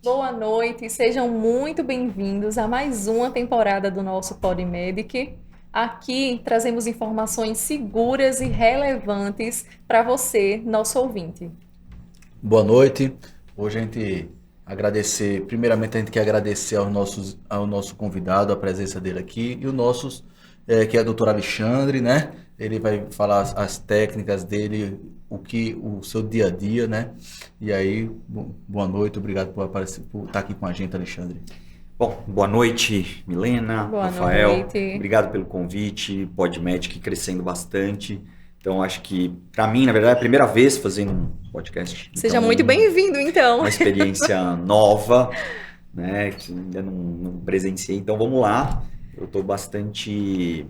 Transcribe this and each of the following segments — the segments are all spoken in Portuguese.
Boa noite, sejam muito bem-vindos a mais uma temporada do nosso PodMedic. Aqui trazemos informações seguras e relevantes para você, nosso ouvinte. Boa noite. Hoje primeiramente a gente quer agradecer ao nosso convidado, a presença dele aqui, e o nosso, que é o Dr. Alexandre, né? Ele vai falar as técnicas dele, o seu dia a dia, né? E aí, boa noite, obrigado por estar aqui com a gente, Alexandre. Bom, boa noite, Milena, Boa Rafael. noite. Obrigado pelo convite, PodMedic crescendo bastante. Então, acho que, para mim, na verdade, é a primeira vez fazendo um podcast. Seja então, muito bem-vindo, então. Uma experiência nova, né? Que ainda não presenciei. Então, vamos lá. Eu estou bastante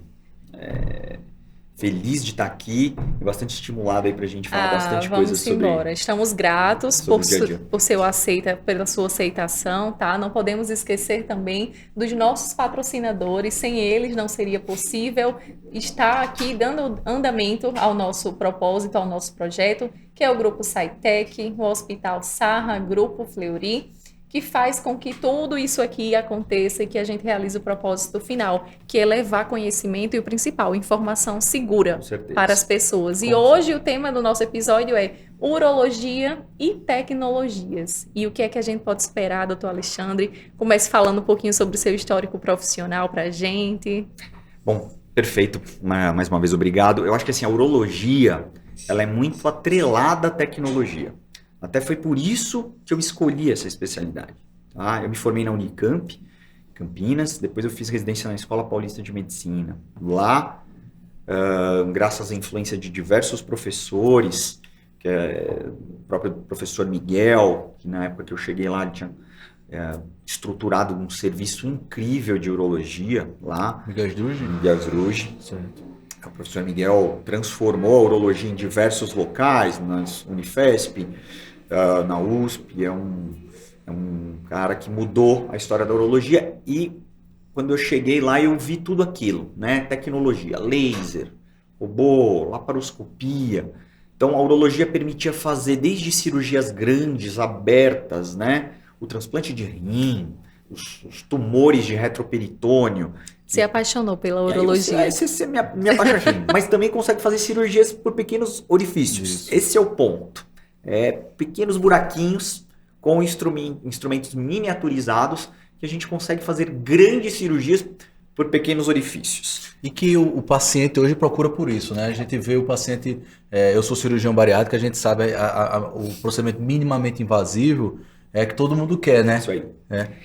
feliz de estar aqui e bastante estimulado aí para a gente falar bastante coisa sobre... Vamos embora. Estamos gratos sobre o dia a dia. pela sua aceitação, tá? Não podemos esquecer também dos nossos patrocinadores. Sem eles não seria possível estar aqui dando andamento ao nosso propósito, ao nosso projeto, que é o Grupo SciTech, o Hospital Sarra, Grupo Fleury, que faz com que tudo isso aqui aconteça e que a gente realize o propósito final, que é levar conhecimento e o principal, informação segura para as pessoas. E hoje o tema do nosso episódio é urologia e tecnologias. E o que é que a gente pode esperar, doutor Alexandre? Comece falando um pouquinho sobre o seu histórico profissional para a gente. Bom, perfeito. Mais uma vez, obrigado. Eu acho que assim, a urologia ela é muito atrelada à tecnologia. Até foi por isso que eu escolhi essa especialidade. Tá? Eu me formei na Unicamp, Campinas, depois eu fiz residência na Escola Paulista de Medicina. Lá, graças à influência de diversos professores, que é o próprio professor Miguel, que na época que eu cheguei lá, ele tinha estruturado um serviço incrível de urologia lá. Miguel Sdruge. Certo. O professor Miguel transformou a urologia em diversos locais, nas Unifesp, na USP, é um cara que mudou a história da urologia e quando eu cheguei lá eu vi tudo aquilo, né? Tecnologia, laser, robô, laparoscopia. Então a urologia permitia fazer desde cirurgias grandes, abertas, né? O transplante de rim, os tumores de retroperitônio. Se apaixonou pela urologia. Você me apaixonou, mas também consegue fazer cirurgias por pequenos orifícios. Isso. Esse é o ponto. Pequenos buraquinhos com instrumentos miniaturizados que a gente consegue fazer grandes cirurgias por pequenos orifícios. E que o paciente hoje procura por isso, né? A gente vê o paciente... eu sou cirurgião bariátrico, a gente sabe o procedimento minimamente invasivo é que todo mundo quer, né? Isso aí.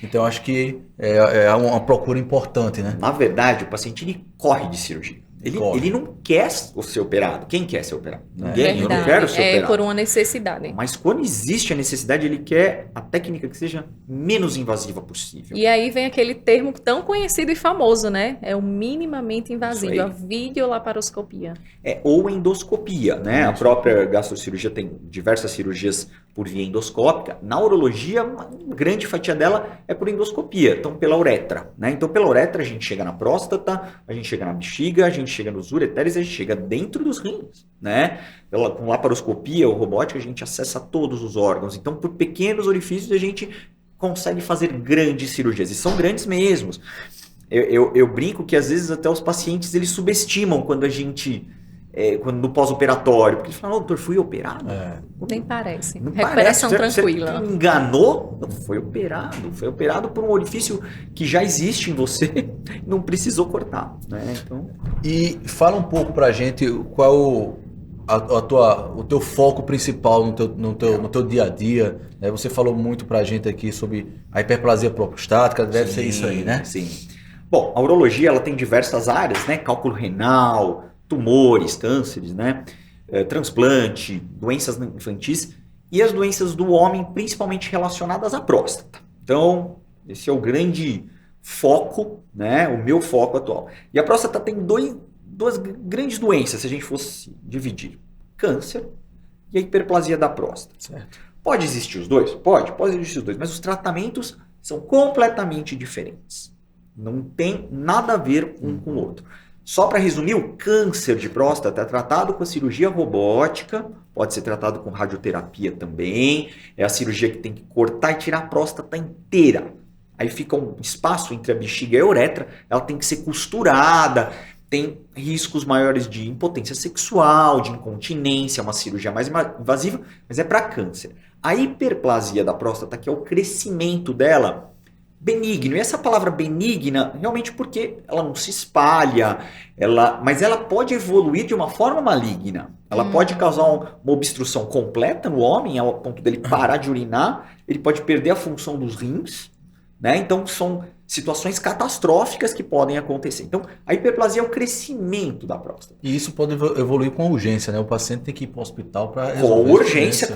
Então, acho que é uma procura importante, né? Na verdade, o paciente ele corre de cirurgia. Ele não quer ser operado. Quem quer ser operado? Ninguém. Eu não quero ser operado. É por uma necessidade. Mas quando existe a necessidade, ele quer a técnica que seja menos invasiva possível. E aí vem aquele termo tão conhecido e famoso, né? É o minimamente invasivo, a videolaparoscopia. Ou endoscopia, né? A própria gastrocirurgia tem diversas cirurgias por via endoscópica. Na urologia, uma grande fatia dela é por endoscopia, então pela uretra, né? Então pela uretra a gente chega na próstata, a gente chega na bexiga, a gente chega nos ureteres, a gente chega dentro dos rins, né? Com laparoscopia ou robótica a gente acessa todos os órgãos. Então por pequenos orifícios a gente consegue fazer grandes cirurgias, e são grandes mesmo. Eu brinco que às vezes até os pacientes eles subestimam quando a gente... quando no pós-operatório, porque eles falam, doutor, fui operado? Nem parece. Não recuperação parece. tranquila. Você me enganou? Não, foi operado por um orifício que já existe em você, não precisou cortar, né? Então... E fala um pouco pra gente qual o teu foco principal no teu dia a dia, né? Você falou muito pra gente aqui sobre a hiperplasia prostática, deve ser isso aí, né? Sim. Bom, a urologia ela tem diversas áreas, né? Cálculo renal, tumores, cânceres, né? Transplante, doenças infantis e as doenças do homem, principalmente relacionadas à próstata. Então, esse é o grande foco, né? O meu foco atual. E a próstata tem duas grandes doenças, se a gente fosse dividir: câncer e a hiperplasia da próstata. Certo. Pode existir os dois? Pode existir os dois, mas os tratamentos são completamente diferentes. Não tem nada a ver um com o outro. Só para resumir, o câncer de próstata é tratado com a cirurgia robótica, pode ser tratado com radioterapia também. É a cirurgia que tem que cortar e tirar a próstata inteira. Aí fica um espaço entre a bexiga e a uretra, ela tem que ser costurada, tem riscos maiores de impotência sexual, de incontinência, é uma cirurgia mais invasiva, mas é para câncer. A hiperplasia da próstata, que é o crescimento dela, benigno. E essa palavra benigna, realmente porque ela não se espalha, mas ela pode evoluir de uma forma maligna. Ela pode causar uma obstrução completa no homem, ao ponto dele parar de urinar, ele pode perder a função dos rins, né? Então são situações catastróficas que podem acontecer. Então a hiperplasia é o crescimento da próstata. E isso pode evoluir com urgência, né? O paciente tem que ir para o hospital para Com resolver. urgência,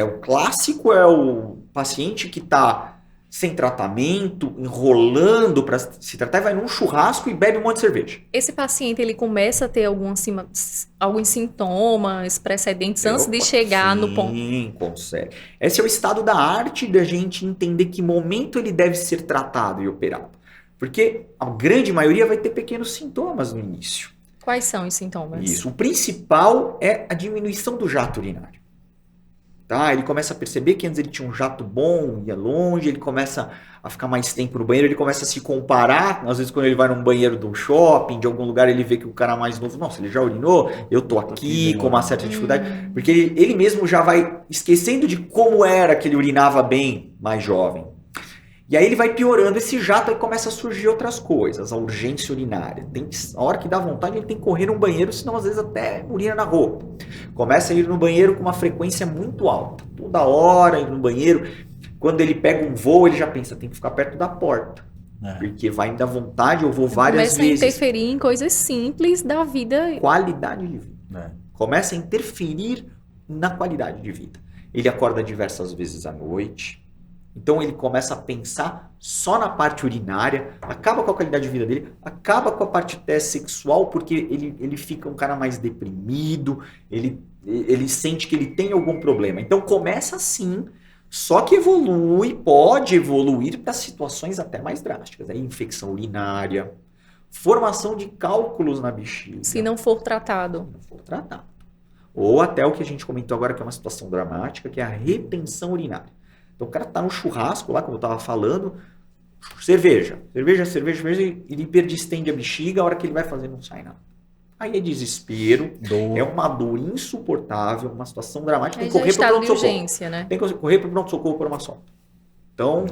o clássico é o paciente que está sem tratamento, enrolando para se tratar, e vai num churrasco e bebe um monte de cerveja. Esse paciente, ele começa a ter alguns sintomas precedentes antes de chegar no ponto. Sim, consegue. Esse é o estado da arte da gente entender que momento ele deve ser tratado e operado. Porque a grande maioria vai ter pequenos sintomas no início. Quais são os sintomas? Isso. O principal é a diminuição do jato urinário. Tá? Ele começa a perceber que antes ele tinha um jato bom, ia longe, ele começa a ficar mais tempo no banheiro, ele começa a se comparar, às vezes quando ele vai num banheiro de um shopping, de algum lugar, ele vê que o cara mais novo, nossa, ele já urinou, eu tô aqui com uma certa dificuldade, porque ele mesmo já vai esquecendo de como era que ele urinava bem mais jovem. E aí ele vai piorando esse jato e começa a surgir outras coisas, a urgência urinária. A hora que dá vontade, ele tem que correr no banheiro, senão às vezes até urina na roupa. Começa a ir no banheiro com uma frequência muito alta. Toda hora ir no banheiro. Quando ele pega um voo, ele já pensa, tem que ficar perto da porta. Porque vai me dar vontade, eu vou várias vezes. Começa a interferir em coisas simples da vida. Qualidade de vida. Começa a interferir na qualidade de vida. Ele acorda diversas vezes à noite. Então ele começa a pensar só na parte urinária, acaba com a qualidade de vida dele, acaba com a parte até sexual, porque ele fica um cara mais deprimido, ele sente que ele tem algum problema. Então começa assim, só que pode evoluir para situações até mais drásticas. Aí infecção urinária, formação de cálculos na bexiga. Se não for tratado. Se não for tratado. Ou até o que a gente comentou agora, que é uma situação dramática, que é a retenção urinária. Então o cara tá no churrasco lá, como eu tava falando, cerveja, ele distende a bexiga, a hora que ele vai fazer não sai nada. Aí é desespero, é uma dor insuportável, uma situação dramática, tem que correr para o pronto-socorro. Né? Tem que correr para o pronto-socorro por uma sonda. Então,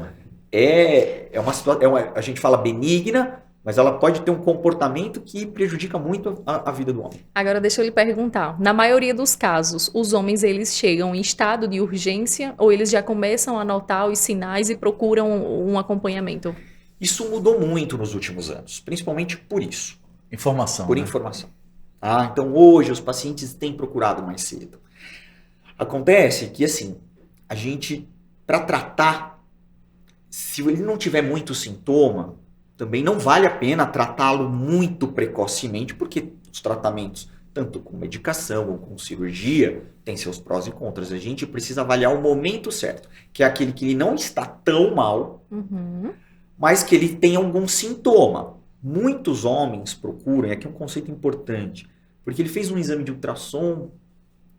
é uma situação, a gente fala benigna, mas ela pode ter um comportamento que prejudica muito a vida do homem. Agora deixa eu lhe perguntar, na maioria dos casos, os homens eles chegam em estado de urgência ou eles já começam a notar os sinais e procuram um acompanhamento? Isso mudou muito nos últimos anos, principalmente por isso. Informação. Por informação. Então hoje os pacientes têm procurado mais cedo. Acontece que assim, a gente, para tratar, se ele não tiver muito sintoma, também não vale a pena tratá-lo muito precocemente, porque os tratamentos, tanto com medicação ou com cirurgia, têm seus prós e contras. A gente precisa avaliar o momento certo, que é aquele que ele não está tão mal, mas que ele tem algum sintoma. Muitos homens procuram, e aqui é um conceito importante, porque ele fez um exame de ultrassom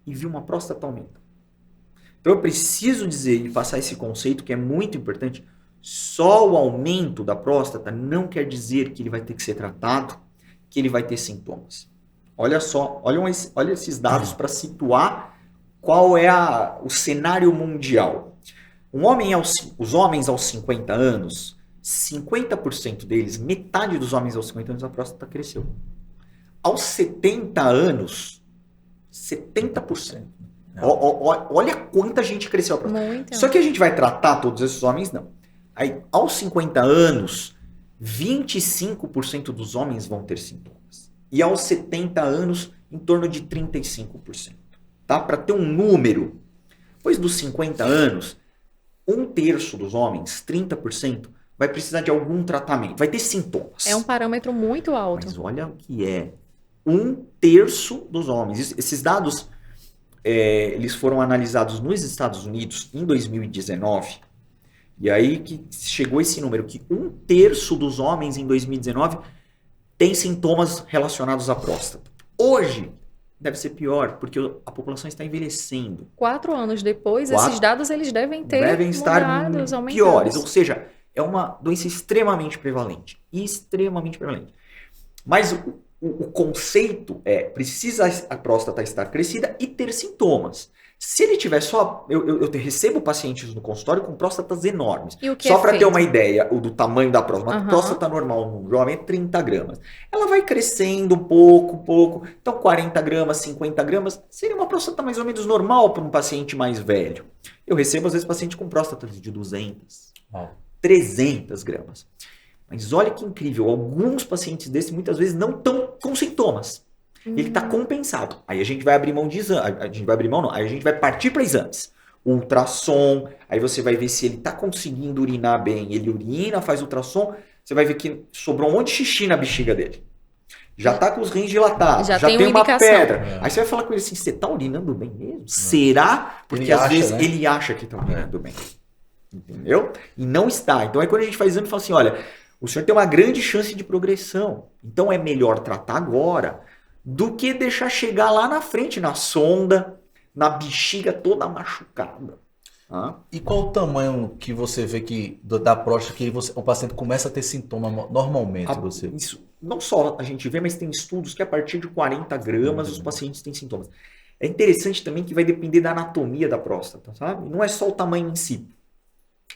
e viu uma próstata aumentar. Então eu preciso dizer e passar esse conceito que é muito importante. Só o aumento da próstata não quer dizer que ele vai ter que ser tratado, que ele vai ter sintomas. Olha só, olha esses dados para situar qual é o cenário mundial. Os homens aos 50 anos, 50% deles, metade dos homens aos 50 anos, a próstata cresceu. Aos 70 anos, 70%. Olha quanta gente cresceu a próstata. Muito. Só que a gente vai tratar todos esses homens? Não. Aí, aos 50 anos, 25% dos homens vão ter sintomas. E aos 70 anos, em torno de 35%. Tá? Para ter um número, depois dos 50 anos, 1/3 dos homens, 30%, vai precisar de algum tratamento. Vai ter sintomas. É um parâmetro muito alto. Mas olha o que é. 1/3 dos homens. Esses dados, eles foram analisados nos Estados Unidos em 2019. E aí que chegou esse número, que 1/3 dos homens em 2019 tem sintomas relacionados à próstata. Hoje, deve ser pior, porque a população está envelhecendo. 4 anos depois, esses dados eles devem estar mudados, aumentados. piores. Ou seja, é uma doença extremamente prevalente. Extremamente prevalente. Mas o conceito precisa a próstata estar crescida e ter sintomas. Se ele tiver só... Eu recebo pacientes no consultório com próstatas enormes. E o que só é para ter feito? uma ideia do tamanho da próstata. Uma Aham. próstata normal num jovem é 30 gramas. Ela vai crescendo pouco. Então 40 gramas, 50 gramas seria uma próstata mais ou menos normal para um paciente mais velho. Eu recebo às vezes paciente com próstatas de 200, 300 gramas. Mas olha que incrível, alguns pacientes desses muitas vezes não estão com sintomas. Ele está compensado. Aí a gente vai abrir mão de exame. A gente vai abrir mão, não. Aí a gente vai partir para exames. Ultrassom. Aí você vai ver se ele está conseguindo urinar bem. Ele urina, faz ultrassom. Você vai ver que sobrou um monte de xixi na bexiga dele. Já está com os rins dilatados. Já Já tem tem uma uma indicação. pedra. Aí você vai falar com ele assim, você está urinando bem mesmo? Será? Porque Ele às acha, vezes né? ele acha que está urinando bem. Entendeu? E não está. Então aí quando a gente faz exame, fala assim, olha, o senhor tem uma grande chance de progressão. Então é melhor tratar agora do que deixar chegar lá na frente, na sonda, na bexiga toda machucada. Tá? E qual o tamanho que você vê que da próstata que o paciente começa a ter sintoma normalmente? Isso não só a gente vê, mas tem estudos que a partir de 40 gramas os pacientes têm sintomas. É interessante também que vai depender da anatomia da próstata, sabe? Não é só o tamanho em si.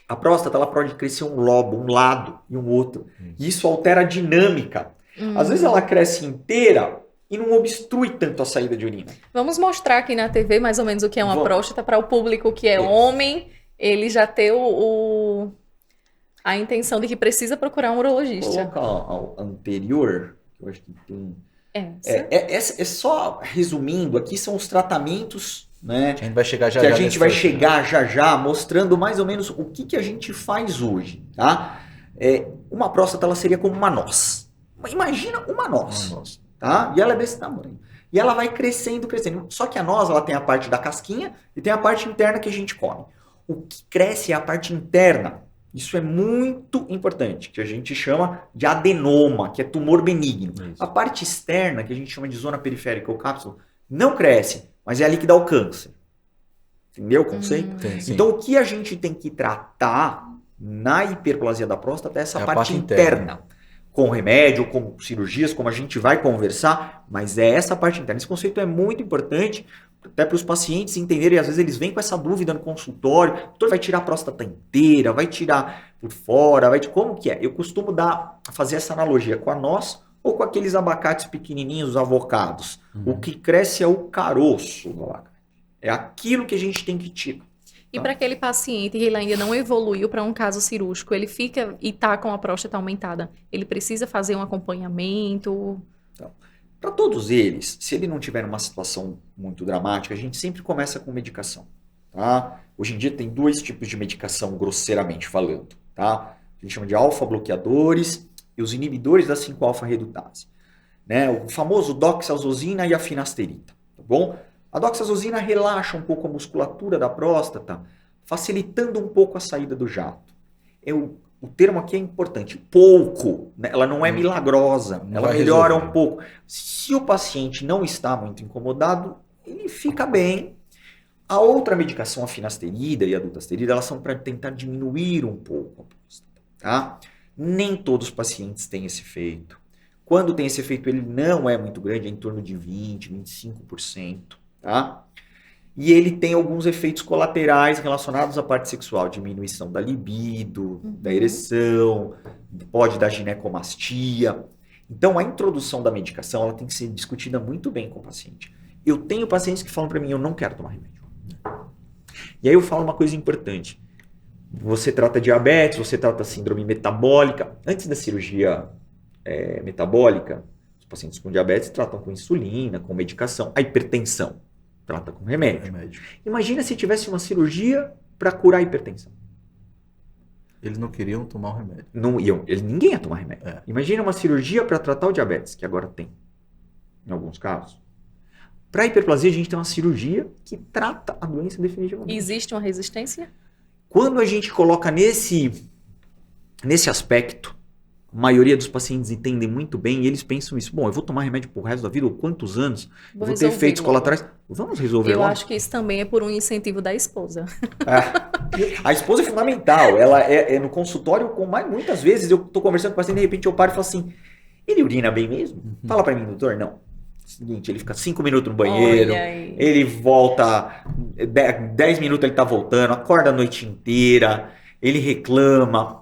A próstata ela pode crescer um lobo, um lado e um outro. E isso altera a dinâmica. Às vezes ela cresce inteira e não obstrui tanto a saída de urina. Vamos mostrar aqui na TV mais ou menos o que é uma Vamos. próstata para o público que é homem, ele já ter a intenção de que precisa procurar um urologista. Coloca ao anterior, que eu acho que tem... Essa. É só resumindo, aqui são os tratamentos, né? A gente vai chegar já Que a já gente nesse vai ponto. chegar já, mostrando mais ou menos o que a gente faz hoje, tá? Uma próstata, ela seria como uma noz. Imagina uma noz, Nossa. tá? E ela é desse tamanho. E ela vai crescendo. Só que a noz, ela tem a parte da casquinha e tem a parte interna que a gente come. O que cresce é a parte interna. Isso é muito importante, que a gente chama de adenoma, que é tumor benigno. Isso. A parte externa, que a gente chama de zona periférica ou cápsula, não cresce, mas é ali que dá o câncer. Entendeu o conceito? Sim. Então, o que a gente tem que tratar na hiperplasia da próstata é essa É a parte parte interna. Com remédio, com cirurgias, como a gente vai conversar, mas é essa parte interna. Esse conceito é muito importante, até para os pacientes entenderem, às vezes eles vêm com essa dúvida no consultório, o doutor vai tirar a próstata inteira, vai tirar por fora, como que é? Eu costumo fazer essa analogia com a noz ou com aqueles abacates pequenininhos, os avocados. O que cresce é o caroço do abacate. É aquilo que a gente tem que tirar. E para aquele paciente que ele ainda não evoluiu para um caso cirúrgico, ele fica e está com a próstata aumentada, ele precisa fazer um acompanhamento? Para todos eles, se ele não tiver uma situação muito dramática, a gente sempre começa com medicação. Tá? Hoje em dia tem 2 tipos de medicação, grosseiramente falando. Tá? A gente chama de alfa-bloqueadores e os inibidores da 5-alfa-redutase. Né? O famoso doxazosina e a finasterida. Tá bom? A doxazosina relaxa um pouco a musculatura da próstata, facilitando um pouco a saída do jato. O termo aqui é importante, pouco, né? Ela não é milagrosa, Não ela vai melhora resolver. um pouco. Se o paciente não está muito incomodado, ele fica bem. A outra medicação, a finasterida e a dutasterida, elas são para tentar diminuir um pouco a próstata. Tá? Nem todos os pacientes têm esse efeito. Quando tem esse efeito, ele não é muito grande, é em torno de 20%, 25%. Tá? E ele tem alguns efeitos colaterais relacionados à parte sexual, diminuição da libido, da ereção, pode dar ginecomastia. Então, a introdução da medicação ela tem que ser discutida muito bem com o paciente. Eu tenho pacientes que falam para mim, eu não quero tomar remédio. E aí eu falo uma coisa importante. Você trata diabetes, você trata síndrome metabólica. Antes da cirurgia metabólica, os pacientes com diabetes tratam com insulina, com medicação. A hipertensão trata com remédio. Imagina se tivesse uma cirurgia para curar a hipertensão. Eles não queriam tomar o remédio. Ninguém ia tomar remédio. Imagina uma cirurgia para tratar o diabetes, que agora tem, em alguns casos. Para a hiperplasia, a gente tem uma cirurgia que trata a doença definitivamente. Existe uma resistência? Quando a gente coloca nesse aspecto, A maioria dos pacientes entendem muito bem e eles pensam isso. Bom, eu vou tomar remédio pro resto da vida, ou quantos anos? Eu vou ter efeitos colaterais. Vamos resolver Eu logo. acho que isso também é por um incentivo da esposa. A esposa é fundamental. Ela é no consultório, muitas vezes eu tô conversando com o paciente, de repente eu paro e falo assim, ele urina bem mesmo? Fala pra mim, doutor, não. Seguinte, ele fica 5 minutos no banheiro, ele volta, 10 minutos ele tá voltando, acorda a noite inteira, ele reclama.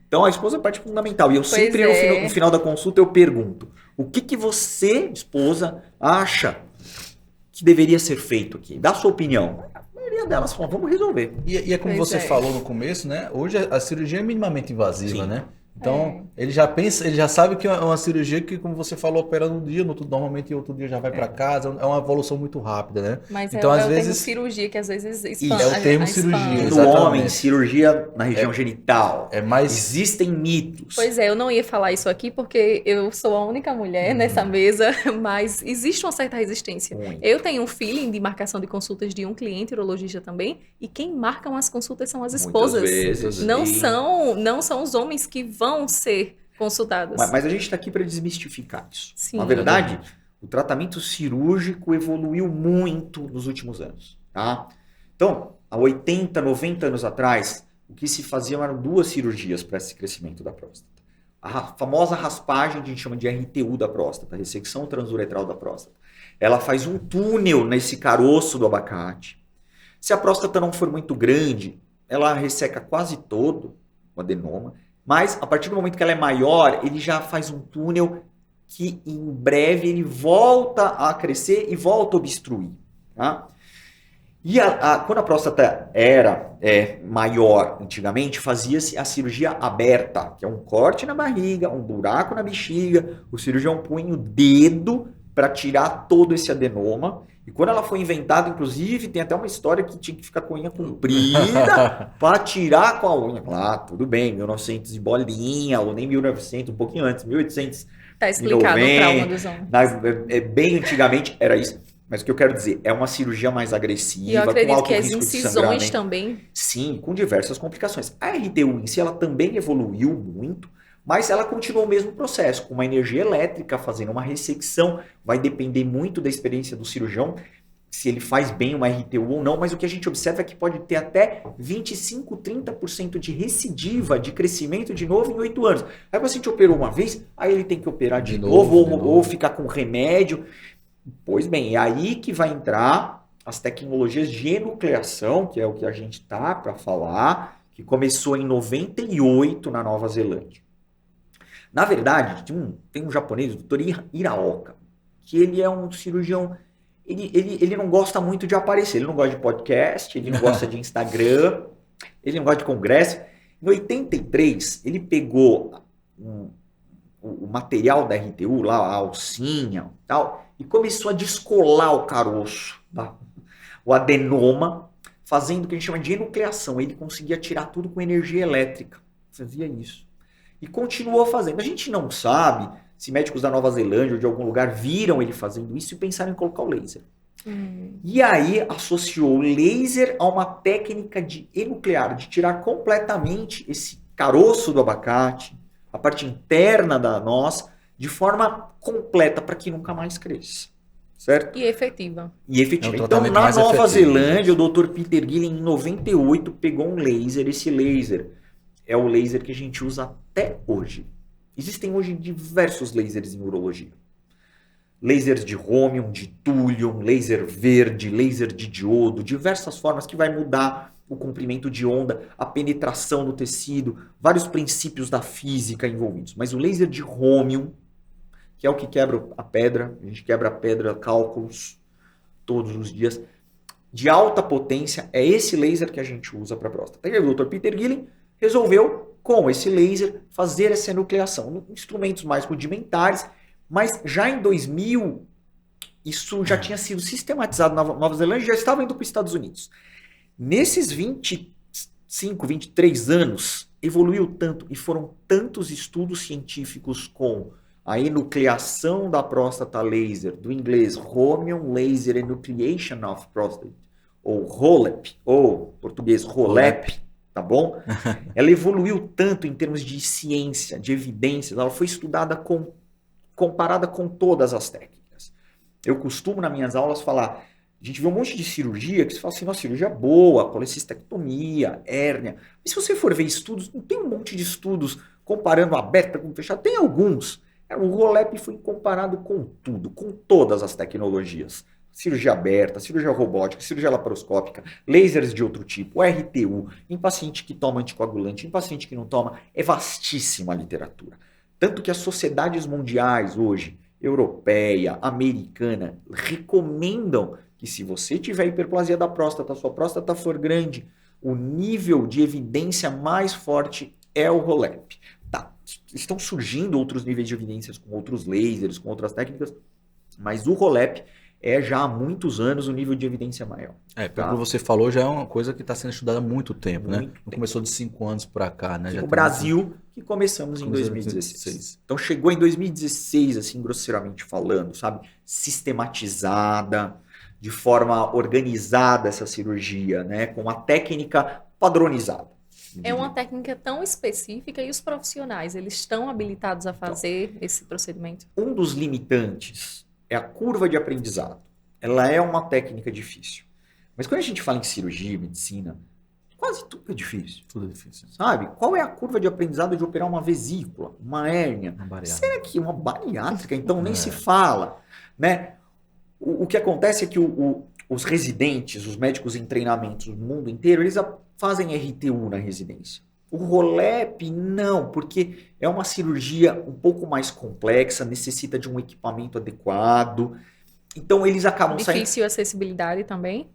Então a esposa é parte fundamental. E eu sempre, no final da consulta, eu pergunto, o que você, esposa, acha que deveria ser feito aqui? Dá a sua opinião. A maioria delas fala, vamos resolver. E é como você falou no começo, né? Hoje a cirurgia é minimamente invasiva, né? Então, ele já sabe que é uma cirurgia que, como você falou, opera num dia, normalmente outro dia já vai para casa, é uma evolução muito rápida, né? Mas então, às vezes, o termo cirurgia, que às vezes expande. É o termo cirurgia, no homem, cirurgia na região genital. Existem mitos. Pois é, eu não ia falar isso aqui porque eu sou a única mulher nessa mesa, mas existe uma certa resistência. Eu tenho um feeling de marcação de consultas de um cliente urologista também, e quem marcam as consultas são as esposas. Muitas vezes. Não são os homens que vão ser consultados. Mas a gente está aqui para desmistificar isso. Sim. Na verdade, o tratamento cirúrgico evoluiu muito nos últimos anos. Tá? Então, há 80, 90 anos atrás, o que se faziam eram 2 cirurgias para esse crescimento da próstata. A famosa raspagem, que a gente chama de RTU da próstata, ressecção transuretral da próstata. Ela faz um túnel nesse caroço do abacate. Se a próstata não for muito grande, ela resseca quase todo o adenoma. Mas, a partir do momento que ela é maior, ele já faz um túnel que, em breve, ele volta a crescer e volta a obstruir. Tá? E quando a próstata era maior, antigamente, fazia-se a cirurgia aberta, que é um corte na barriga, um buraco na bexiga, o cirurgião punha o dedo para tirar todo esse adenoma. E quando ela foi inventada, inclusive, tem até uma história que tinha que ficar com a unha comprida para tirar com a unha. Ah, tudo bem, 1900 e bolinha, ou nem 1900, um pouquinho antes, 1800. Tá explicado o trauma dos homens. Bem antigamente era isso. Mas o que eu quero dizer, é uma cirurgia mais agressiva, e eu acredito com alto que as risco incisões de também. Sim, com diversas complicações. A RTU em si, ela também evoluiu muito, mas ela continua o mesmo processo, com uma energia elétrica, fazendo uma ressecção. Vai depender muito da experiência do cirurgião, se ele faz bem uma RTU ou não, mas o que a gente observa é que pode ter até 25, 30% de recidiva, de crescimento de novo em 8 anos. Aí o paciente operou uma vez, aí ele tem que operar de novo, ou ficar com remédio. Pois bem, é aí que vai entrar as tecnologias de enucleação, que é o que a gente tá para falar, que começou em 98 na Nova Zelândia. Na verdade, tem um japonês, o Dr. Hiraoka, que ele é um cirurgião, ele não gosta muito de aparecer, ele não gosta de podcast, ele não gosta de Instagram, ele não gosta de congresso. Em 83, ele pegou o material da RTU, lá, a alcinha e tal, e começou a descolar o caroço, o adenoma, fazendo o que a gente chama de enucleação. Ele conseguia tirar tudo com energia elétrica. Fazia isso. E continuou fazendo. A gente não sabe se médicos da Nova Zelândia ou de algum lugar viram ele fazendo isso e pensaram em colocar o laser. E aí associou o laser a uma técnica de enuclear, de tirar completamente esse caroço do abacate, a parte interna da noz, de forma completa para que nunca mais cresça. Certo? E efetiva. Então, na Nova Zelândia, o Dr. Peter Gillen, em 98, pegou um laser. Esse laser é o laser que a gente usa até hoje. Existem hoje diversos lasers em urologia. Lasers de rhômium, de túlium, laser verde, laser de diodo, diversas formas que vai mudar o comprimento de onda, a penetração no tecido, vários princípios da física envolvidos. Mas o laser de rhômium, que é o que quebra a pedra, a gente quebra a pedra, cálculos, todos os dias, de alta potência, é esse laser que a gente usa para a próstata. E aí o Dr. Peter Gillen resolveu, com esse laser, fazer essa enucleação. Instrumentos mais rudimentares, mas já em 2000, isso já tinha sido sistematizado na Nova Zelândia e já estava indo para os Estados Unidos. Nesses 25, 23 anos, evoluiu tanto e foram tantos estudos científicos com a enucleação da próstata laser, do inglês Rhombium Laser Enucleation of Prostate, ou ROLEP, ou português ROLEP, tá bom? Ela evoluiu tanto em termos de ciência, de evidências, ela foi estudada comparada com todas as técnicas. Eu costumo, nas minhas aulas, falar, a gente vê um monte de cirurgia que você fala assim, nossa, cirurgia boa, colecistectomia, hérnia. Mas se você for ver estudos, não tem um monte de estudos comparando aberta com fechada, tem alguns. O ROLEP foi comparado com tudo, com todas as tecnologias. Cirurgia aberta, cirurgia robótica, cirurgia laparoscópica, lasers de outro tipo, RTU, em paciente que toma anticoagulante, em paciente que não toma, é vastíssima a literatura. Tanto que as sociedades mundiais hoje, europeia, americana, recomendam que se você tiver hiperplasia da próstata, sua próstata for grande, o nível de evidência mais forte é o ROLEP. Tá, estão surgindo outros níveis de evidências com outros lasers, com outras técnicas, mas o ROLEP é já há muitos anos o nível de evidência maior. Pelo que você falou, já é uma coisa que está sendo estudada há muito tempo, né? Muito Não começou de 5 anos para cá, né? Já no tem Brasil, que começamos em 2016. Então chegou em 2016, assim, grosseiramente falando, sabe? Sistematizada, de forma organizada essa cirurgia, né? Com uma técnica padronizada. É uma técnica tão específica e os profissionais, eles estão habilitados a fazer esse procedimento? Um dos limitantes é a curva de aprendizado. Ela é uma técnica difícil. Mas quando a gente fala em cirurgia, medicina, quase tudo é difícil. Tudo é difícil. Sabe? Qual é a curva de aprendizado de operar uma vesícula, uma hérnia? Uma bariátrica. Será que uma bariátrica? Então nem se fala, né? O que acontece é que os residentes, os médicos em treinamento no mundo inteiro, eles fazem RTU na residência. O ROLEP não, porque é uma cirurgia um pouco mais complexa, necessita de um equipamento adequado. Então eles acabam saindo... Difícil acessibilidade também?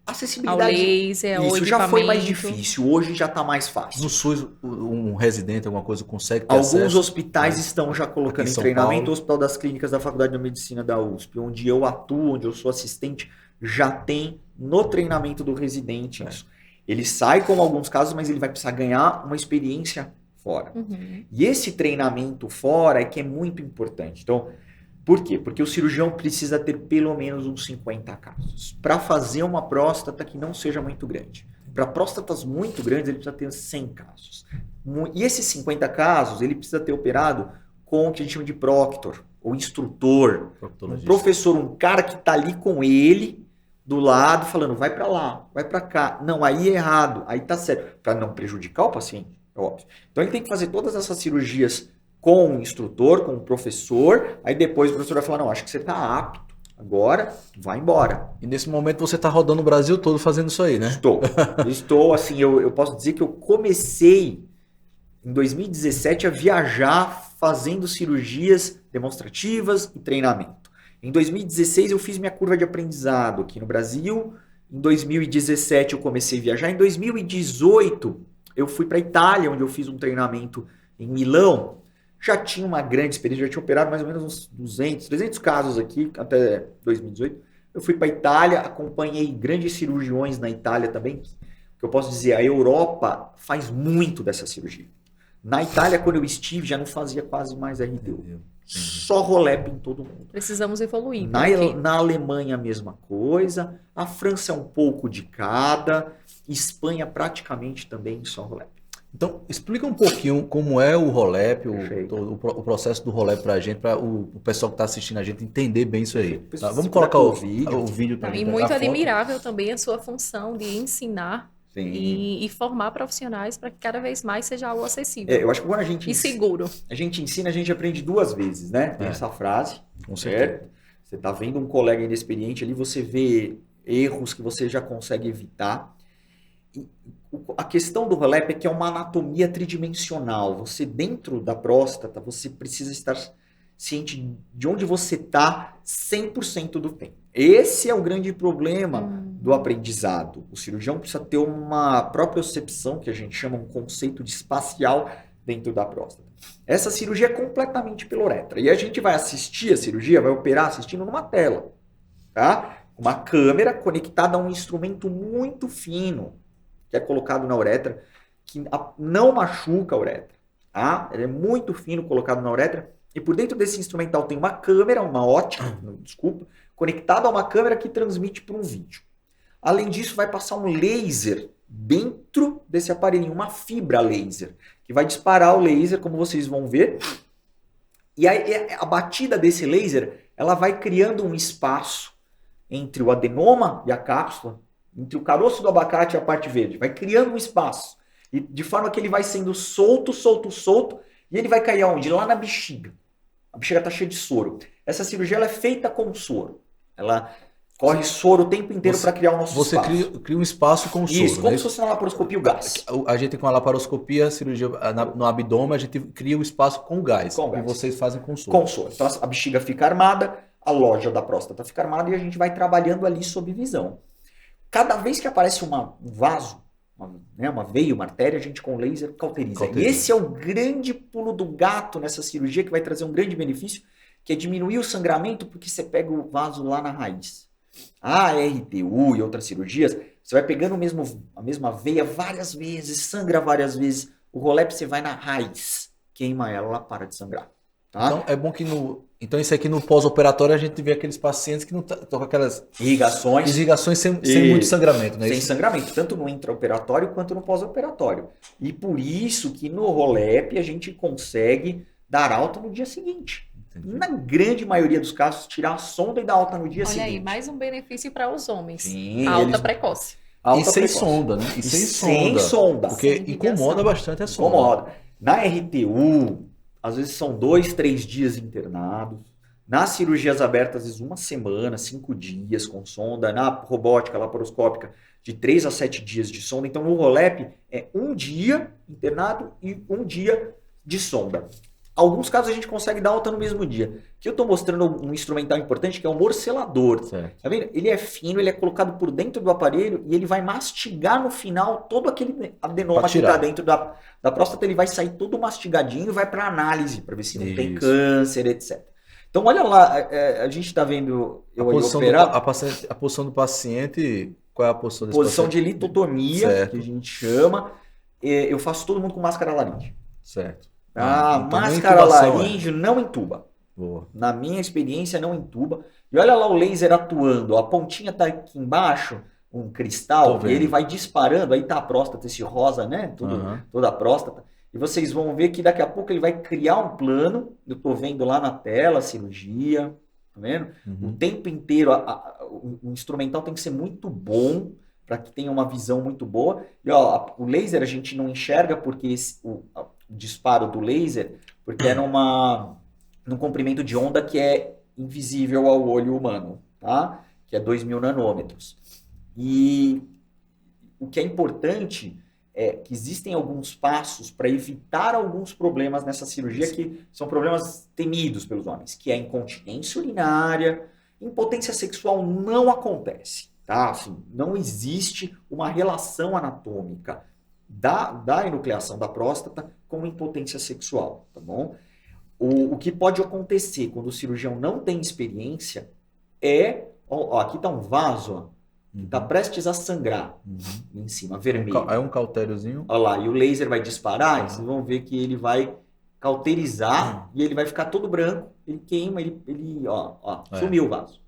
Acessibilidade... Ao laser, ao Isso já foi mais equipamento. difícil, hoje já está mais fácil. No SUS, um residente, alguma coisa, consegue ter Alguns acesso? hospitais estão já colocando Aqui em em São treinamento. Paulo. O Hospital das Clínicas da Faculdade de Medicina da USP, onde eu atuo, onde eu sou assistente, já tem no treinamento do residente isso. Ele sai com alguns casos, mas ele vai precisar ganhar uma experiência fora. Uhum. E esse treinamento fora é que é muito importante. Então, por quê? Porque o cirurgião precisa ter pelo menos uns 50 casos para fazer uma próstata que não seja muito grande. Para próstatas muito grandes, ele precisa ter 100 casos. E esses 50 casos, ele precisa ter operado com o que a gente chama de proctor, ou instrutor. Um professor, um cara que está ali com ele, do lado, falando, vai para lá, vai para cá. Não, aí é errado, aí tá certo. Para não prejudicar o paciente, é óbvio. Então ele tem que fazer todas essas cirurgias com o instrutor, com o professor, aí depois o professor vai falar, não, acho que você está apto, agora vai embora. E nesse momento você está rodando o Brasil todo fazendo isso aí, né? Estou assim, eu posso dizer que eu comecei em 2017 a viajar fazendo cirurgias demonstrativas e treinamento. Em 2016 eu fiz minha curva de aprendizado aqui no Brasil. Em 2017 eu comecei a viajar. Em 2018 eu fui para a Itália, onde eu fiz um treinamento em Milão. Já tinha uma grande experiência, já tinha operado mais ou menos uns 200, 300 casos aqui até 2018. Eu fui para a Itália, acompanhei grandes cirurgiões na Itália também. Que eu posso dizer, a Europa faz muito dessa cirurgia. Na Itália, quando eu estive, já não fazia quase mais RTU. Só ROLEP em todo mundo. Precisamos evoluir. Na Alemanha, a mesma coisa. A França é um pouco de cada. Espanha, praticamente também só ROLEP. Então, explica um pouquinho como é o ROLEP, o processo do ROLEP para a gente, para o pessoal que está assistindo a gente entender bem isso aí. Tá? Vamos colocar o vídeo para a gente. E muito admirável também a sua função de ensinar e formar profissionais para que cada vez mais seja algo acessível. Eu acho que quando a gente seguro. A gente ensina, a gente aprende duas vezes, né? Tem essa frase, com certeza. Você está vendo um colega inexperiente ali, você vê erros que você já consegue evitar. E a questão do ROLEP é que é uma anatomia tridimensional. Você, dentro da próstata, você precisa estar ciente de onde você está 100% do tempo. Esse é o grande problema do aprendizado. O cirurgião precisa ter uma propriocepção, que a gente chama um conceito de espacial dentro da próstata. Essa cirurgia é completamente pela uretra. E a gente vai assistir a cirurgia, vai operar assistindo numa tela. Tá? Uma câmera conectada a um instrumento muito fino, que é colocado na uretra, que não machuca a uretra. Tá? Ele é muito fino, colocado na uretra. E por dentro desse instrumental tem uma câmera, uma ótica, conectada a uma câmera que transmite para um vídeo. Além disso, vai passar um laser dentro desse aparelhinho, uma fibra laser, que vai disparar o laser, como vocês vão ver. E aí, a batida desse laser, ela vai criando um espaço entre o adenoma e a cápsula, entre o caroço do abacate e a parte verde. Vai criando um espaço. E de forma que ele vai sendo solto, e ele vai cair aonde? Lá na bexiga. A bexiga está cheia de soro. Essa cirurgia ela é feita com soro. Ela corre soro o tempo inteiro para criar o nosso espaço. Você cria um espaço com soro. Isso, como se fosse na laparoscopia o gás. A gente com a laparoscopia, a cirurgia no abdômen, a gente cria o espaço com gás. Com gás. E vocês fazem com soro. Com soro. Então a bexiga fica armada, a loja da próstata fica armada e a gente vai trabalhando ali sob visão. Cada vez que aparece um vaso, uma veia, uma artéria, a gente com laser cauteriza. E esse é o grande pulo do gato nessa cirurgia que vai trazer um grande benefício, que é diminuir o sangramento porque você pega o vaso lá na raiz. A RTU e outras cirurgias, você vai pegando a mesma veia várias vezes, sangra várias vezes. O Rolep você vai na raiz, queima ela, ela para de sangrar. Tá? Então é bom que Então isso aqui no pós-operatório a gente vê aqueles pacientes que não estão com aquelas irrigações sem muito sangramento, né? Sem sangramento, tanto no intraoperatório quanto no pós-operatório. E por isso que no Rolep a gente consegue dar alta no dia seguinte. Entendi. Na grande maioria dos casos, tirar a sonda e dar alta no dia seguinte. Olha aí, mais um benefício para os homens. Sim, alta precoce. E sem sonda, né? E sem sonda. Porque incomoda bastante a sonda. Incomoda. Na RTU, às vezes são 2, 3 dias internados. Nas cirurgias abertas, às vezes 1 semana, 5 dias com sonda. Na robótica laparoscópica, de 3 a 7 dias de sonda. Então, no Rolep, é 1 dia internado e 1 dia de sonda. Alguns casos a gente consegue dar alta no mesmo dia. Aqui eu estou mostrando um instrumental importante que é o morcelador. Certo. Tá vendo? Ele é fino, ele é colocado por dentro do aparelho e ele vai mastigar no final todo aquele adenoma que está dentro da próstata. Ele vai sair todo mastigadinho e vai para análise para ver se não tem câncer, etc. Então olha lá, a gente está vendo eu operar. A posição do paciente, qual é a posição desse posição paciente? De litotomia, certo. Que a gente chama. Eu faço todo mundo com máscara laríngea. Certo. A máscara laríngea não entuba. Boa. Na minha experiência, não entuba. E olha lá o laser atuando. A pontinha está aqui embaixo, um cristal, e ele vai disparando. Aí está a próstata, esse rosa, né? Toda a próstata. E vocês vão ver que daqui a pouco ele vai criar um plano. Eu estou vendo lá na tela a cirurgia. Tá vendo? O tempo inteiro, o instrumental tem que ser muito bom para que tenha uma visão muito boa. E ó, o laser a gente não enxerga porque o disparo do laser, porque é num comprimento de onda que é invisível ao olho humano, tá? Que é 2.000 nanômetros. E o que é importante é que existem alguns passos para evitar alguns problemas nessa cirurgia que são problemas temidos pelos homens, que é a incontinência urinária. Impotência sexual não acontece, tá? Assim, não existe uma relação anatômica da enucleação da próstata com impotência sexual, tá bom? O que pode acontecer quando o cirurgião não tem experiência é... Ó, aqui está um vaso, ó, que está prestes a sangrar em cima, vermelho. É um cautériozinho. Olha lá, e o laser vai disparar, e vocês vão ver que ele vai cauterizar e ele vai ficar todo branco, ele queima, sumiu o vaso.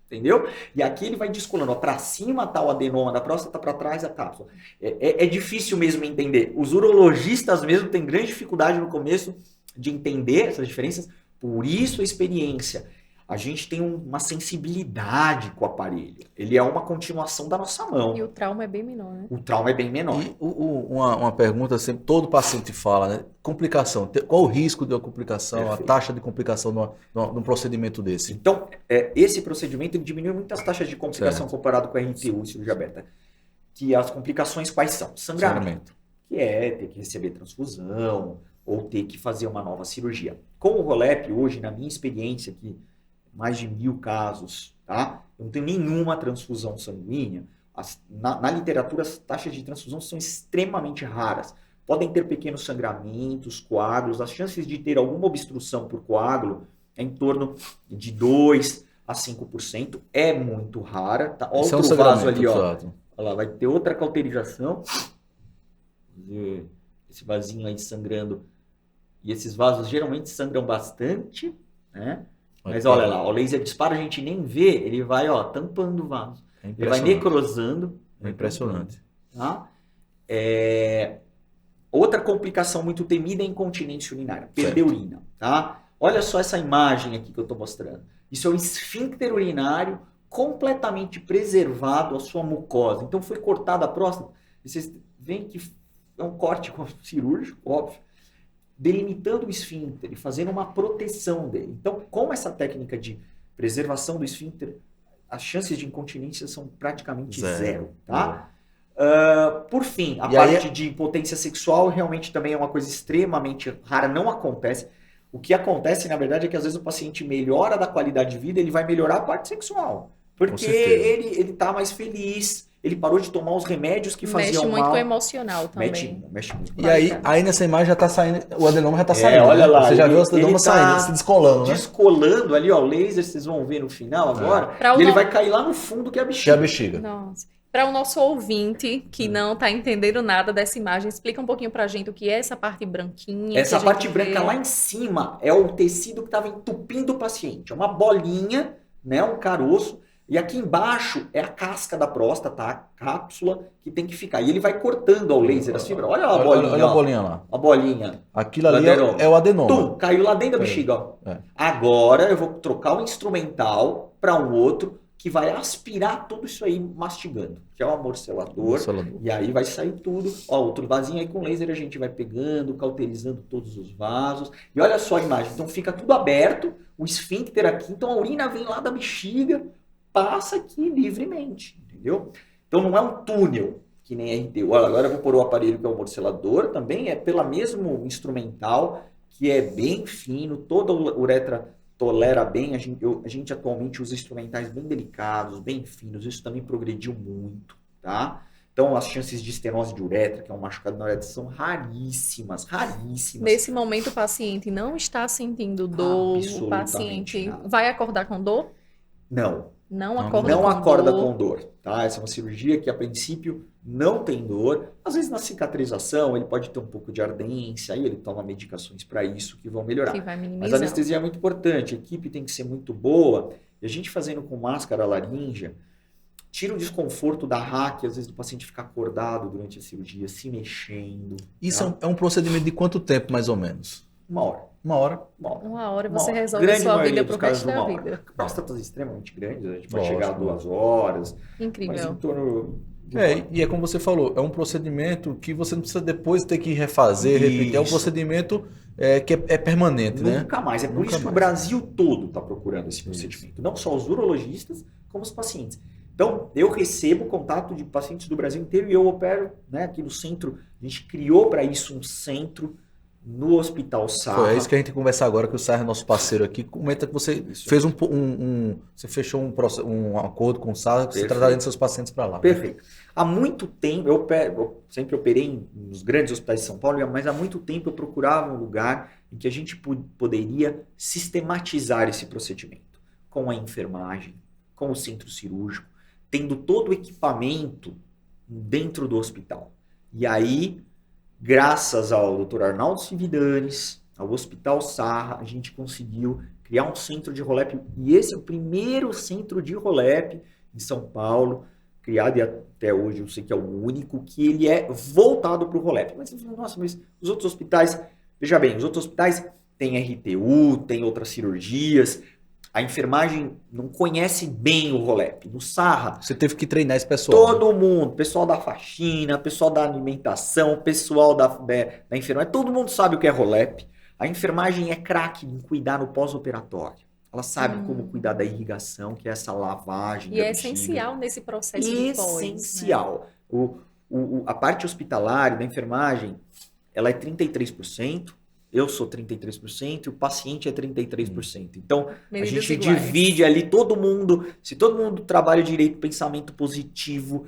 Entendeu? E aqui ele vai descolando. Para cima está o adenoma da próstata, para trás a cápsula. É difícil mesmo entender. Os urologistas mesmo têm grande dificuldade no começo de entender essas diferenças. Por isso a experiência. A gente tem uma sensibilidade com o aparelho. Ele é uma continuação da nossa mão. E o trauma é bem menor, né? O trauma é bem menor. E uma pergunta sempre, todo paciente fala, né? Complicação. Qual o risco de uma complicação, perfeito, a taxa de complicação num procedimento desse? Então, esse procedimento ele diminui muitas taxas de complicação comparado com a RTU e cirurgia aberta. Que as complicações quais são? Sangramento. Que é ter que receber transfusão ou ter que fazer uma nova cirurgia. Com o Rolep, hoje, na minha experiência aqui, mais de 1.000 casos, tá? Eu não tenho nenhuma transfusão sanguínea. Na literatura, as taxas de transfusão são extremamente raras. Podem ter pequenos sangramentos, coágulos. As chances de ter alguma obstrução por coágulo é em torno de 2 a 5%. É muito rara. Tá? Olha outro vaso ali, ó. Olha lá, vai ter outra cauterização. Esse vasinho aí sangrando. E esses vasos geralmente sangram bastante, né? Mas olha lá, o laser dispara, a gente nem vê, ele vai tampando o vaso. Ele vai necrosando. É impressionante. Tá? Outra complicação muito temida é a incontinência urinária, perder urina, tá? Olha só essa imagem aqui que eu estou mostrando. Isso é o esfíncter urinário completamente preservado, a sua mucosa. Então foi cortada a próstata. E vocês veem que é um corte cirúrgico, óbvio, delimitando o esfíncter e fazendo uma proteção dele. Então, com essa técnica de preservação do esfíncter, as chances de incontinência são praticamente zero, tá? Por fim, a parte de impotência sexual realmente também é uma coisa extremamente rara, não acontece. O que acontece, na verdade, é que às vezes o paciente melhora da qualidade de vida, ele vai melhorar a parte sexual. Porque ele tá mais feliz, ele parou de tomar os remédios que faziam mal. Mexe muito com o emocional também. Mexe muito. E aí nessa imagem já tá saindo, o adenoma já tá saindo. Olha lá. Você já viu o adenoma saindo, se descolando, né? Descolando ali, ó, o laser, vocês vão ver no final agora. E ele vai cair lá no fundo, que é a bexiga. Que é a bexiga. Nossa. Para o nosso ouvinte que não está entendendo nada dessa imagem, explica um pouquinho para a gente o que é essa parte branquinha. Essa parte branca lá em cima é o tecido que estava entupindo o paciente. É uma bolinha, né, um caroço. E aqui embaixo é a casca da próstata, a cápsula que tem que ficar. E ele vai cortando ao laser as fibras. Olha lá a bolinha. Olha a bolinha lá. A bolinha. Aquilo ali é o adenoma. Tum, caiu lá dentro da bexiga. Ó. Agora eu vou trocar o instrumental para um outro que vai aspirar tudo isso aí mastigando, que é o amorcelador. E aí vai sair tudo. Ó, outro vasinho aí com laser a gente vai pegando, cauterizando todos os vasos. E olha só a imagem. Então fica tudo aberto, o esfíncter aqui. Então a urina vem lá da bexiga, passa aqui livremente, entendeu? Então não é um túnel, que nem RTU. Olha, agora eu vou pôr o aparelho que é o amorcelador, também é pela mesmo instrumental, que é bem fino, toda a uretra tolera bem. A gente atualmente usa instrumentais bem delicados, bem finos, isso também progrediu muito, tá? Então as chances de estenose de uretra, que é um machucado na uretra, são raríssimas. Nesse momento o paciente não está sentindo dor, o paciente vai acordar com dor? Não acorda com dor, tá? Essa é uma cirurgia que a princípio não tem dor. Às vezes na cicatrização ele pode ter um pouco de ardência, aí ele toma medicações para isso que vão melhorar. Que vai minimizar. Mas a anestesia é muito importante, a equipe tem que ser muito boa. E a gente fazendo com máscara laríngea, tira o desconforto da raque, às vezes do paciente ficar acordado durante a cirurgia, se mexendo. Isso é um procedimento de quanto tempo, mais ou menos? Uma hora. Uma hora você resolve a sua vida pro resto da vida. Próstatas extremamente grandes, a gente pode chegar a 2 horas. Incrível. Mas em torno e é como você falou, é um procedimento que você não precisa depois ter que refazer, repetir. É um procedimento que é permanente, né? Nunca mais. É por isso que o Brasil todo está procurando esse procedimento. Não só os urologistas, como os pacientes. Então, eu recebo contato de pacientes do Brasil inteiro e eu opero, né, aqui no centro. A gente criou para isso um centro no Hospital Sarra. É isso que a gente conversar agora, que o Sarra é nosso parceiro aqui. Comenta que você fez você fechou um acordo com o Sarra, que você está trazendo seus pacientes para lá. Perfeito. Há muito tempo, eu sempre operei nos grandes hospitais de São Paulo, mas há muito tempo eu procurava um lugar em que a gente poderia sistematizar esse procedimento. Com a enfermagem, com o centro cirúrgico, tendo todo o equipamento dentro do hospital. E aí, graças ao Dr. Arnaldo Cividanes, ao Hospital Sarra, a gente conseguiu criar um centro de ROLEP. E esse é o primeiro centro de ROLEP em São Paulo, criado, e até hoje eu sei que é o único, que ele é voltado para o ROLEP. Mas você fala, nossa, mas os outros hospitais... Veja bem, os outros hospitais têm RTU, têm outras cirurgias. A enfermagem não conhece bem o ROLEP. No Sarra... Você teve que treinar esse pessoal. Todo mundo. Pessoal da faxina, pessoal da alimentação, pessoal da enfermagem. Todo mundo sabe o que é ROLEP. A enfermagem é craque em cuidar no pós-operatório. Ela sabe como cuidar da irrigação, que é essa lavagem. E é essencial nesse processo de pós. Essencial. Né? A parte hospitalar da enfermagem, ela é 33%. Eu sou 33% e o paciente é 33%. Então, Medidas a gente iguais. divide ali todo mundo. Se todo mundo trabalha direito, pensamento positivo,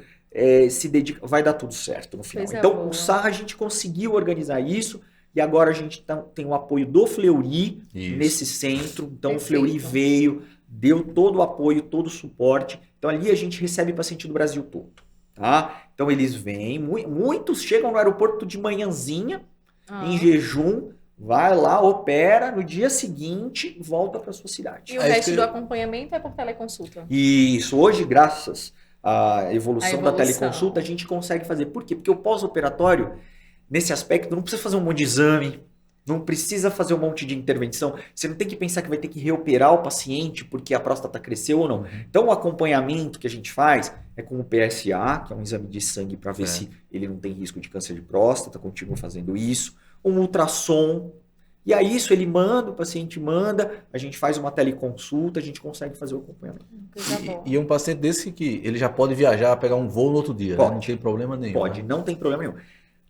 se dedica, vai dar tudo certo no final. Coisa Então, boa. o Sarra, a gente conseguiu organizar isso e agora a gente tem o apoio do Fleury nesse centro. Então, Perfeito. o Fleury veio, deu todo o apoio, todo o suporte. Então, ali a gente recebe paciente do Brasil todo. Tá? Então, eles vêm, muitos chegam no aeroporto de manhãzinha, em jejum, vai lá, opera, no dia seguinte, volta para sua cidade. E o resto do acompanhamento é por teleconsulta. Isso, hoje, graças a evolução da evolução. teleconsulta, a gente consegue fazer. Por quê? Porque o pós-operatório, nesse aspecto, não precisa fazer um monte de exame, não precisa fazer um monte de intervenção. Você não tem que pensar que vai ter que reoperar o paciente porque a próstata cresceu ou não. Então, o acompanhamento que a gente faz é com o PSA, que é um exame de sangue para ver se ele não tem risco de câncer de próstata, continua fazendo isso. Um ultrassom. E aí, isso ele manda, o paciente manda, a gente faz uma teleconsulta, a gente consegue fazer o acompanhamento. E é um paciente desse que ele já pode viajar, pegar um voo no outro dia, né? Não tem problema nenhum. Pode, não tem problema nenhum.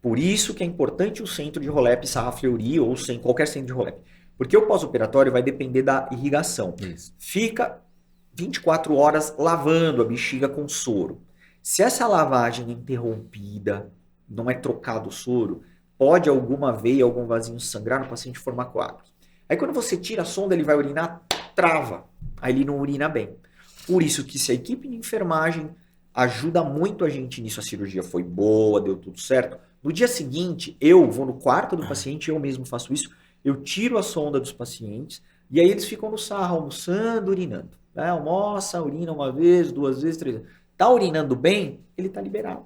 Por isso que é importante o centro de Rolep Sarra Fleury ou sem qualquer centro de Rolep. Porque o pós-operatório vai depender da irrigação. Isso. Fica 24 horas lavando a bexiga com soro. Se essa lavagem é interrompida, não é trocado o soro, pode alguma veia, algum vasinho sangrar no paciente e formar coágulos. Aí quando você tira a sonda, ele vai urinar, trava. Aí ele não urina bem. Por isso que se a equipe de enfermagem ajuda muito a gente nisso, a cirurgia foi boa, deu tudo certo. No dia seguinte, eu vou no quarto do paciente, eu mesmo faço isso, eu tiro a sonda dos pacientes e aí eles ficam no Sarra almoçando, urinando. Almoça, urina uma vez, 2 vezes, 3 vezes. Tá urinando bem, ele tá liberado.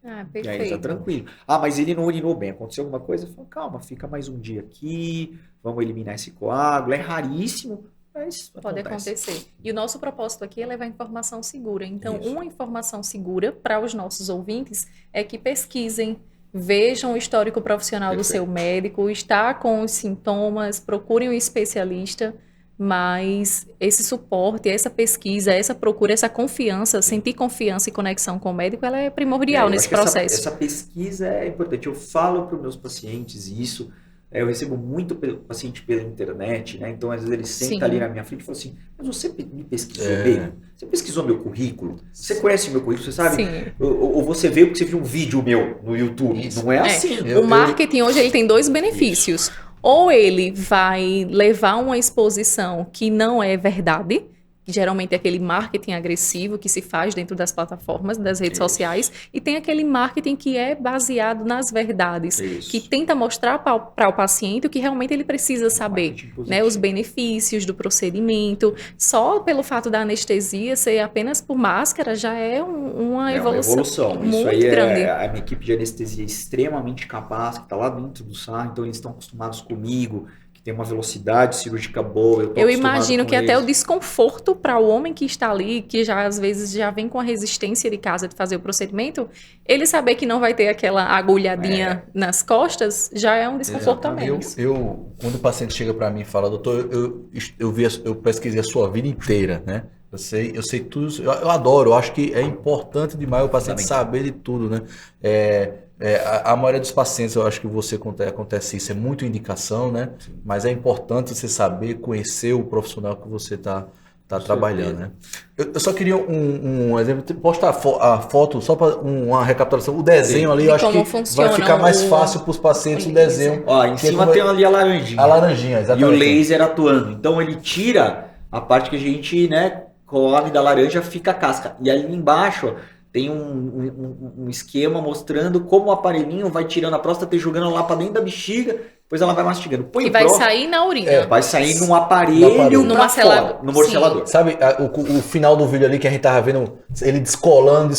Ah, E aí perfeito. tá tranquilo. Ah, mas ele não urinou bem, aconteceu alguma coisa? Eu falo, calma, fica mais um dia aqui, vamos eliminar esse coágulo. É raríssimo, mas Pode acontece. acontecer. E o nosso propósito aqui é levar informação segura. Então, Isso. uma informação segura para os nossos ouvintes é que pesquisem, vejam o histórico profissional do seu médico, está com os sintomas, procurem um especialista, mas esse suporte, essa pesquisa, essa procura, essa confiança, sentir confiança e conexão com o médico, ela é primordial Eu nesse acho que processo. Essa pesquisa é importante. Eu falo para os meus pacientes isso. Eu recebo muito paciente pela internet, né? Então, às vezes, ele senta Sim. ali na minha frente e fala assim, mas você me pesquisou É. bem? Você pesquisou meu currículo? Você conhece meu currículo? Você sabe? Sim. Ou você veio porque você viu um vídeo meu no YouTube? Isso. Não é assim. Eu- O marketing hoje ele tem 2 benefícios. Ou ele vai levar uma exposição que não é verdade, que geralmente é aquele marketing agressivo que se faz dentro das plataformas, das redes Isso. sociais, e tem aquele marketing que é baseado nas verdades, Isso. que tenta mostrar para o paciente o que realmente ele precisa saber, Marketing positivo. né, os benefícios do procedimento. Só pelo fato da anestesia ser apenas por máscara já é uma É uma evolução evolução. muito Isso aí grande. é a minha equipe de anestesia extremamente capaz, que está lá dentro do SAR, então eles estão acostumados comigo, que tem uma velocidade cirúrgica boa. tô Eu acostumado imagino com que até o eles. desconforto para o homem que está ali, que já às vezes já vem com a resistência de casa de fazer o procedimento, ele saber que não vai ter aquela agulhadinha nas costas, já é um desconforto a menos. Quando o paciente chega para mim e fala, doutor, eu pesquisei a sua vida inteira, né? Eu sei tudo, eu adoro, eu acho que é importante demais o paciente saber de tudo, né? A maioria dos pacientes, eu acho que acontece isso, é muito indicação, né? Mas é importante você saber, conhecer o profissional que você está trabalhando, né? Eu só queria um exemplo, postar a foto só para uma recapitulação, o desenho ali, De eu acho como que funciona vai ficar mais o- fácil para os pacientes o desenho. Ó, em que é cima como tem ali a laranjinha. a laranjinha, E o exatamente. laser atuando. Então ele tira a parte que a gente, né, come da laranja, fica a casca. E ali embaixo, ó, tem um esquema mostrando como o aparelhinho vai tirando a próstata e jogando lá para dentro da bexiga, depois ela vai mastigando. Põe Que o vai próstata, sair na urina. vai sair num aparelho No pra marcelador. fora, no morcelador. Sabe o final do vídeo ali que a gente tava vendo ele descolando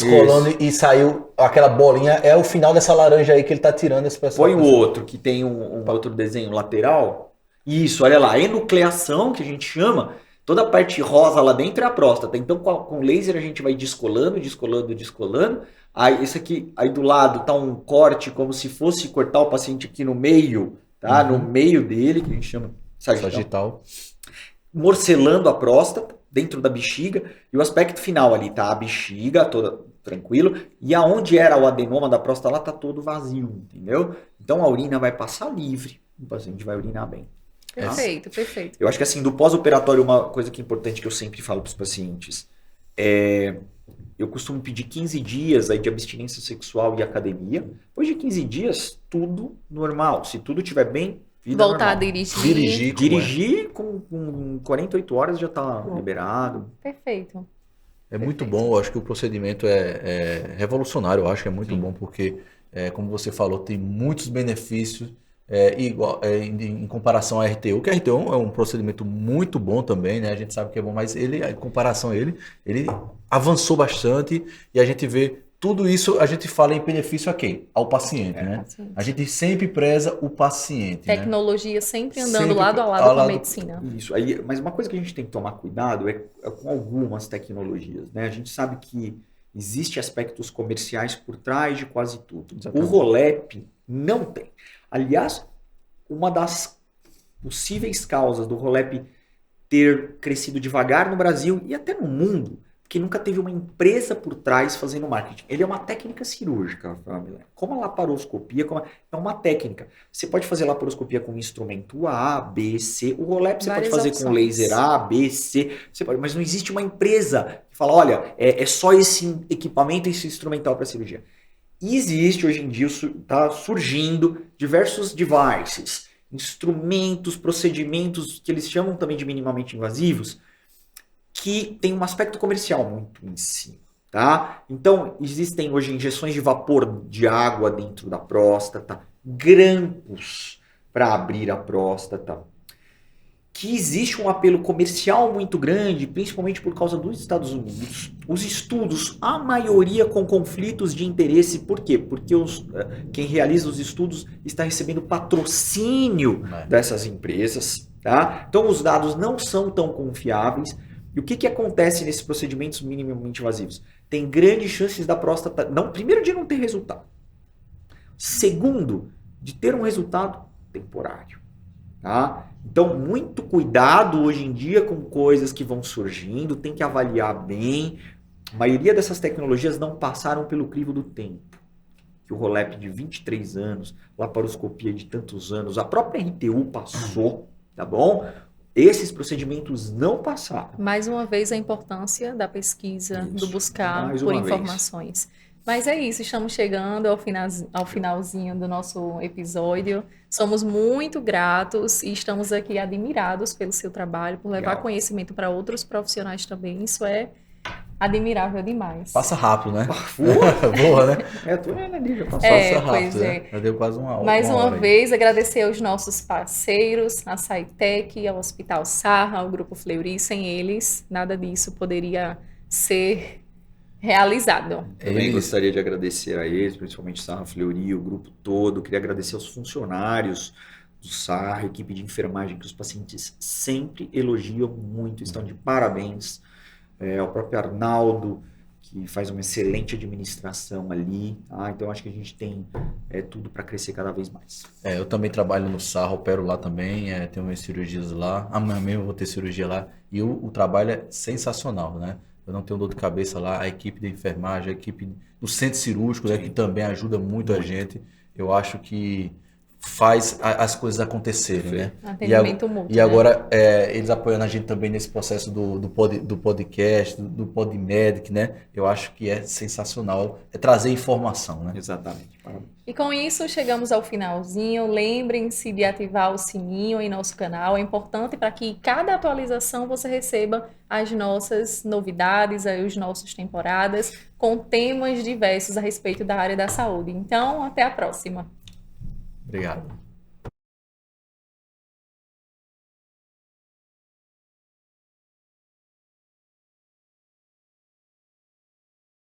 e saiu aquela bolinha, é o final dessa laranja aí que ele tá tirando esse pessoal. Põe o outro, que tem um outro desenho lateral. Isso, olha lá, enucleação, que a gente chama, toda a parte rosa lá dentro é a próstata. Então, com laser a gente vai descolando. Aí, esse aqui, aí do lado tá um corte, como se fosse cortar o paciente aqui no meio, tá? No meio dele, que a gente chama sagital. Morcelando a próstata dentro da bexiga. E o aspecto final ali, tá? A bexiga toda tranquilo. E aonde era o adenoma da próstata lá, tá todo vazio, entendeu? Então, a urina vai passar livre. O paciente vai urinar bem. Perfeito, perfeito. Eu acho que assim, do pós-operatório, uma coisa que é importante que eu sempre falo para os pacientes eu costumo pedir 15 dias aí de abstinência sexual e academia. Depois de 15 dias, tudo normal. Se tudo estiver bem, vida Voltar a normal. dirigir. Dirigir com 48 horas já está liberado. Perfeito. É muito bom, eu acho que o procedimento é revolucionário, eu acho que é muito bom porque, como você falou, tem muitos benefícios em comparação à RTU, que a RTU é um procedimento muito bom também, né? A gente sabe que é bom, mas ele, em comparação a ele avançou bastante e a gente vê tudo isso, a gente fala em benefício a quem? Ao paciente, né? Paciente. A gente sempre preza o paciente, né? Tecnologia sempre andando Sempre lado a lado ao com a lado- medicina. Isso. Aí, mas uma coisa que a gente tem que tomar cuidado é com algumas tecnologias, né? A gente sabe que existem aspectos comerciais por trás de quase tudo. Exatamente. O Rolep não tem. Aliás, uma das possíveis causas do Rolep ter crescido devagar no Brasil e até no mundo, porque nunca teve uma empresa por trás fazendo marketing. Ele é uma técnica cirúrgica, família. Como a laparoscopia, é uma técnica. Você pode fazer laparoscopia com instrumento A, B, C. O Rolep você Várias pode fazer com opções. laser A, B, C. Você pode, mas não existe uma empresa que fala, olha, é só esse equipamento, esse instrumental para cirurgia. E existe hoje em dia, está surgindo diversos devices, instrumentos, procedimentos que eles chamam também de minimamente invasivos, que tem um aspecto comercial muito em cima, tá? Então, existem hoje injeções de vapor de água dentro da próstata, grampos para abrir a próstata, que existe um apelo comercial muito grande, principalmente por causa dos Estados Unidos. Os estudos, a maioria com conflitos de interesse, por quê? Porque quem realiza os estudos está recebendo patrocínio dessas empresas, tá? Então, os dados não são tão confiáveis. E o que acontece nesses procedimentos minimamente invasivos? Tem grandes chances da próstata, primeiro, de não ter resultado. Segundo, de ter um resultado temporário. Tá? Então, muito cuidado hoje em dia com coisas que vão surgindo, tem que avaliar bem. A maioria dessas tecnologias não passaram pelo crivo do tempo. Que o Rolep de 23 anos, laparoscopia de tantos anos, a própria RTU passou, tá bom? Esses procedimentos não passaram. Mais uma vez a importância da pesquisa, Isso. do buscar Mais por uma vez. informações. Mas é isso, estamos chegando ao finalzinho do nosso episódio. Somos muito gratos e estamos aqui admirados pelo seu trabalho, por levar Legal. conhecimento para outros profissionais também. Isso é admirável demais. Passa rápido, né? Boa, Boa, né? tô vendo ali, já passou. É, Passa rápido, pois né? é. Já deu quase uma hora. Mais uma hora aí. vez, agradecer aos nossos parceiros, a SciTech, ao Hospital Sarra, ao Grupo Fleury. Sem eles, nada disso poderia ser realizado. Também Eles- gostaria de agradecer a eles, principalmente Sarra Fleury, o grupo todo. Queria agradecer aos funcionários do Sarra, a equipe de enfermagem, que os pacientes sempre elogiam muito, estão de parabéns. Ao próprio Arnaldo, que faz uma excelente administração ali. Tá? Então, acho que a gente tem tudo para crescer cada vez mais. Eu também trabalho no Sarra, opero lá também, tenho minhas cirurgias lá. Amanhã mesmo eu vou ter cirurgia lá. E o trabalho é sensacional, né? Eu não tenho dor de cabeça lá. A equipe de enfermagem, a equipe do centro cirúrgico, né, que também ajuda muito a gente. Eu acho que faz as coisas acontecerem, né? Atendimento mútuo, E né? agora, eles apoiando a gente também nesse processo do podcast, do Podmedic, né? Eu acho que é sensacional. É trazer informação, né? Exatamente. Parabéns. E com isso, chegamos ao finalzinho. Lembrem-se de ativar o sininho em nosso canal. É importante para que cada atualização você receba as nossas novidades, as nossas temporadas, com temas diversos a respeito da área da saúde. Então, até a próxima. Obrigado.